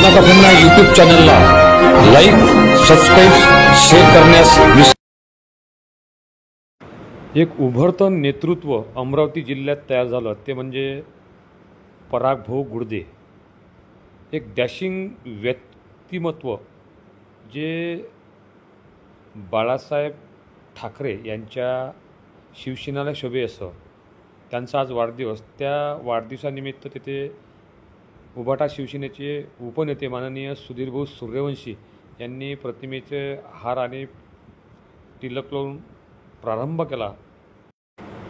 गन्ना का यूट्यूब चॅनलला लाईक, सबस्क्राईब, शेअर करण्यास विसरू. एक उभरतं नेतृत्व अमरावती जिल्ह्यात तयार झालं ते म्हणजे परागभाऊ गुडदे. एक डॅशिंग व्यक्तिमत्व जे बाळासाहेब ठाकरे यांच्या शिवसेनेला शोभे असं. त्यांचा आज वाढदिवस. त्या वाढदिवसानिमित्त तिथे उभाटा शिवसेनेचे उपनेते माननीय सुधीरभाऊ सूर्यवंशी यांनी प्रतिमेचे हार आणि तिलक लावून प्रारंभ केला.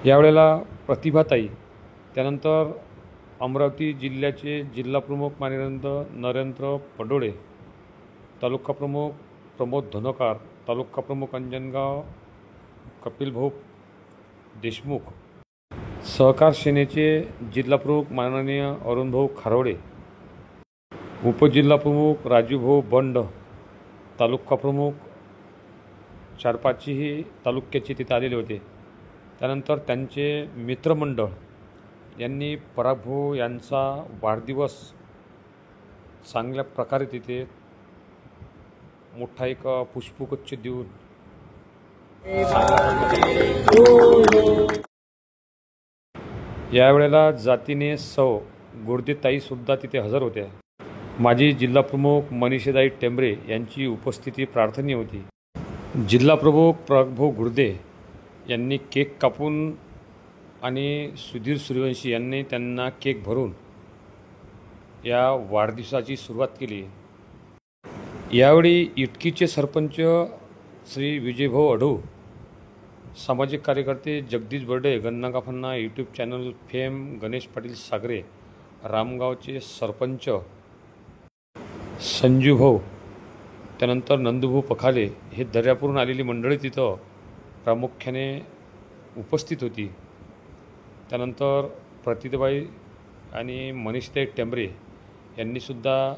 यावेळेला प्रतिभाताई, त्यानंतर अमरावती जिल्ह्याचे जिल्हाप्रमुख माननीय नरेंद्र पडोळे, तालुका प्रमुख प्रमोद धनोकार, तालुका प्रमुख अंजनगाव कपिलभाऊ देशमुख, सहकार सेनेचे जिल्हाप्रमुख माननीय अरुणभाऊ खारोडे, उपजिल्हाप्रमुख राजूभाऊ बंड, तालुका प्रमुख 4-5ही तालुक्याचे तिथे आलेले होते. त्यानंतर त्यांचे मित्रमंडळ यांनी परागभाऊ यांचा वाढदिवस चांगल्या प्रकारे तिथे मोठा एक पुष्पगुच्छ देऊन यावेळेला जातीने सौ गुडदेताईसुद्धा तिथे हजर होत्या. माजी जिल्हाप्रमुख मनीषाताई टेंबरे यांची उपस्थिती प्रार्थनीय होती. जिल्हाप्रमुख परागभाऊ गुडदे यांनी केक कापून आणि सुधीर सूर्यवंशी यांनी त्यांना केक भरून या वाढदिवसाची सुरुवात केली. यावेळी इटकीचे सरपंच श्री विजयभाऊ अढू, सामाजिक कार्यकर्ते जगदीश बर्डे, गन्ना का YouTube channel fame Ganesh Patil Sagare, रामगावचे सरपंच संजूभाऊ, त्यानंतर नंदूभाऊ पखाले, हे दर्यापूरून आलेली मंडळी तिथं प्रामुख्याने उपस्थित होती. त्यानंतर प्रतिभाबाई आणि मनीषाताई टेंबरे यांनीसुद्धा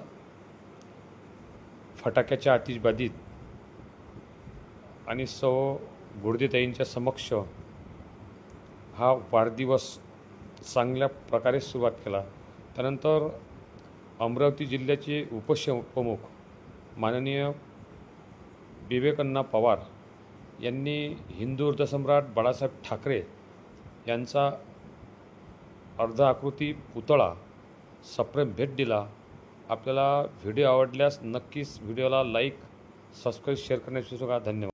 फटाक्याच्या आतिषबाजीत आणि सौ गुडदेताईंच्या समक्ष हा वाढदिवस चांगल्या प्रकारे सुरुवात केला. त्यानंतर अमरावती जिल्ह्याचे उपप्रमुख माननीय विवेकअण्णा पवार यांनी हिंदू हृदयसम्राट बाळासाहेब ठाकरे यांचा अर्धाकृती पुतळा सप्रेम भेट दिला. आपल्याला व्हिडिओ आवडल्यास नक्कीच व्हिडिओला लाईक, सबस्क्राईब, शेअर करण्यास विसरू नका. धन्यवाद.